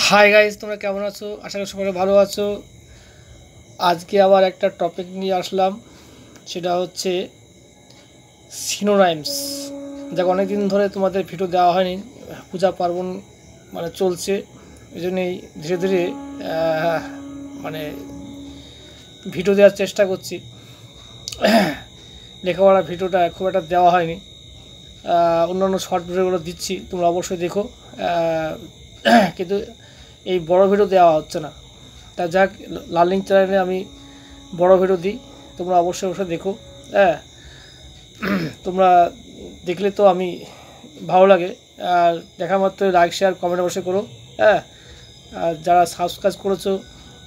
Hi guys, তোমরা কেমন আছো? আশা করি সকলে ভালো আছো। আজকে আবার একটা টপিক নিয়ে আসলাম, সেটা হচ্ছে সিনোনাইমস। যাক, অনেকদিন ধরে তোমাদের ভিডিও দেওয়া হয়নি, পূজা পার্বণ মানে চলছে, এই জন্যই ধীরে ধীরে মানে ভিডিও দেওয়ার চেষ্টা করছি। লেখাপড়া ভিডিওটা খুব একটা দেওয়া হয়নি, অন্যান্য শর্ট ভিডিওগুলো দিচ্ছি, তোমরা অবশ্যই দেখো। কিন্তু এই বড় ভিডিও দেওয়া হচ্ছে না। তা যাক, লার্নিং চ্যানেলে আমি বড় ভিডিও দিই, তোমরা অবশ্যই অবশ্যই দেখো। হ্যাঁ, তোমরা দেখলে তো আমি ভালো লাগে। আর দেখা মাত্র লাইক শেয়ার কমেন্ট অবশ্যই করো। হ্যাঁ, আর যারা সাবস্ক্রাইব করেছো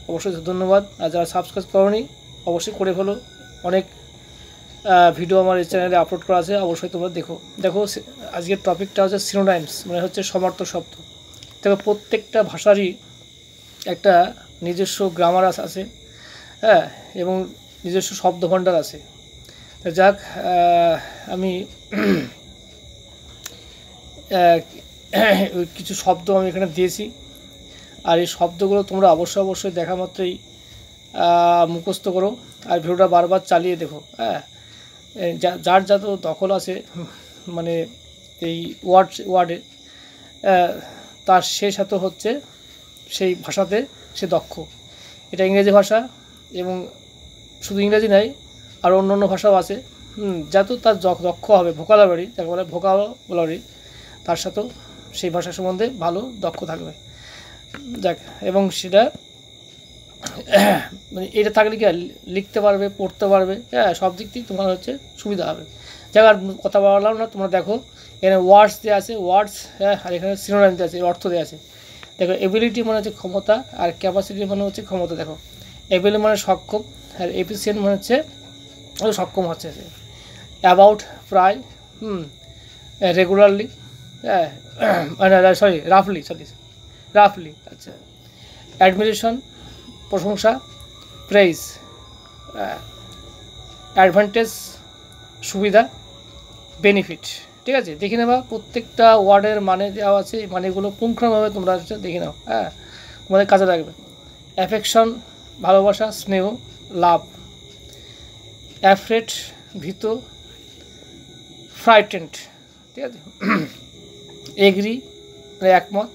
অবশ্যই ধন্যবাদ, আর যারা সাবস্ক্রাইব করোনি অবশ্যই করে ফেলো। অনেক ভিডিও আমার এই চ্যানেলে আপলোড করা আছে, অবশ্যই তোমরা দেখো। আজকের টপিকটা হচ্ছে সিনোনাইমস, মানে হচ্ছে সমার্থক শব্দ। দেখো, প্রত্যেকটা ভাষারই একটা নিজস্ব গ্রামার আছে, হ্যাঁ, এবং নিজস্ব শব্দভাণ্ডার আছে। যাক, আমি কিছু শব্দ আমি এখানে দিয়েছি, আর এই শব্দগুলো তোমরা অবশ্যই দেখা মাত্রই মুখস্থ করো, আর ভিডিওটা বারবার চালিয়ে দেখো। হ্যাঁ, যার যত দখল আছে মানে এই ওয়ার্ডে, তার সে সাথে হচ্ছে সেই ভাষাতে সে দক্ষ। এটা ইংরেজি ভাষা, এবং শুধু ইংরেজি নয়, আর অন্য ভাষাও আছে। যত তার দক্ষ হবে, ভোকাবুলারি যাকে বলে, ভোকাবুলারি, তার সাথেও সেই ভাষা সম্বন্ধে ভালো দক্ষ থাকবে। যাক, এবং সেটা মানে এটা থাকলে কি লিখতে পারবে, পড়তে পারবে, হ্যাঁ, সব দিক থেকে তোমার হচ্ছে সুবিধা হবে। যাক, আর কথা বললাম না, তোমরা দেখো এখানে ওয়ার্ডস দেওয়া আছে, ওয়ার্ডস, হ্যাঁ, আর এখানে সিনোনাইম দেওয়া আছে, অর্থ দেওয়া আছে। দেখো, এবিলিটি মানে হচ্ছে ক্ষমতা, আর ক্যাপাসিটি মানে হচ্ছে ক্ষমতা। দেখো, এবিলিটি মানে সক্ষম, আর এফিসিয়েন্ট মানে হচ্ছে সক্ষম হচ্ছে। অ্যাবাউট, প্রায়, রেগুলারলি, হ্যাঁ, রাফলি, আচ্ছা। অ্যাডমিরেশন, প্রশংসা, প্রেইজ। অ্যাডভান্টেজ, সুবিধা, বেনিফিট। ঠিক আছে, দেখে নেবা প্রত্যেকটা ওয়ার্ডের মানে দেওয়া আছে, মানেগুলো পুঙ্খানুপুঙ্খভাবে তোমরা দেখে নাও। হ্যাঁ, তোমাদের কাজে লাগবে। অ্যাফেকশন, ভালোবাসা, স্নেহ, লাভ। অ্যাফ্রেড, ভীত, ফ্রাইটেন্ড। ঠিক আছে। এগ্রি মানে একমত,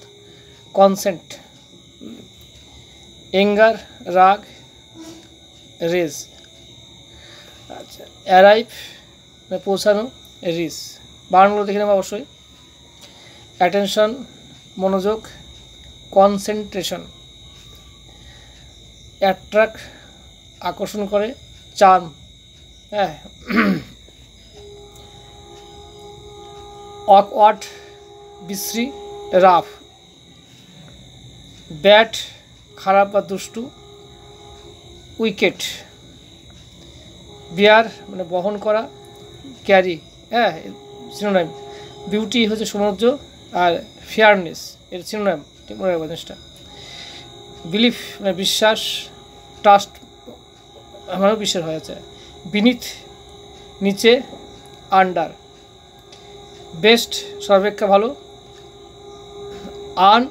কনসেন্ট। এঙ্গার, রাগ, রেজ। আচ্ছা, অ্যারাইভ মানে পৌঁছানো, রিস। বানানগুলো দেখে নেবো অবশ্যই। অ্যাটেনশন, মনোযোগ, কনসেন্ট্রেশন। অ্যাট্রাক্ট, আকর্ষণ করে, চার্ম। হ্যাঁ। অকওয়ার্ড, বিশ্রী, রাফ। ব্যাড, খারাপ বা দুষ্টু, উইকেট। বিয়ার মানে বহন করা, ক্যারি। হ্যাঁ, সিনোনাইম। বিউটি হচ্ছে সৌন্দর্য, আর ফেয়ারনেস এর সিনোনাইম, ঠিক মনে রাখবো জিনিসটা। বিলিফ মানে বিশ্বাস, ট্রাস্ট আমারও বিশ্বাস হয়ে যাচ্ছে। বিনিথ নিচে, আন্ডার। বেস্ট সর্বাপেক্ষা ভালো, আন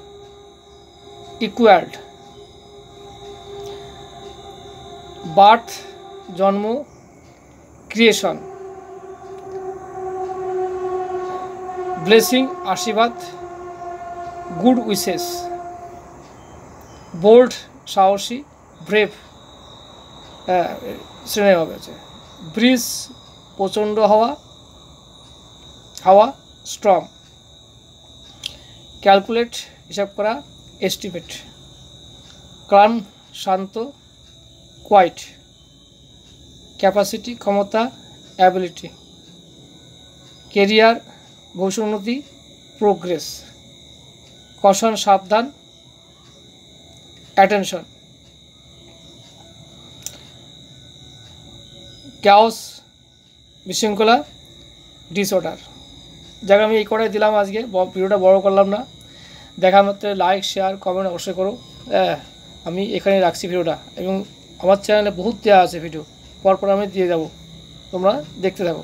ইকুয়ালড। বার্থ জন্ম, ক্রিয়েশন। ব্লেসিং আশীর্বাদ, গুড উইশেস। বোল্ড সাহসী, ব্রেভ, শ্রেণী হবে আছে। ব্রিজ প্রচণ্ড হাওয়া, স্ট্রং। ক্যালকুলেট হিসাব করা, এস্টিমেট। ক্লাম শান্ত, কোয়াইট। ক্যাপাসিটি ক্ষমতা, অ্যাবিলিটি। কেরিয়ার ভবিষ্যৎ, প্রোগ্রেস। কশন সাবধান, অ্যাটেনশন। ক্যাওস বিশৃঙ্খলা, ডিসঅর্ডার। যাকে আমি এই কটাই দিলাম আজকে, ভিডিওটা বড় করলাম না। দেখা মাত্র লাইক শেয়ার কমেন্ট অবশ্যই করো। হ্যাঁ, আমি এখানে রাখছি ভিডিওটা, এবং আমার চ্যানেলে বহুত দেওয়া আছে ভিডিও, পরপর আমি দিয়ে যাব, তোমরা দেখতে থাকো।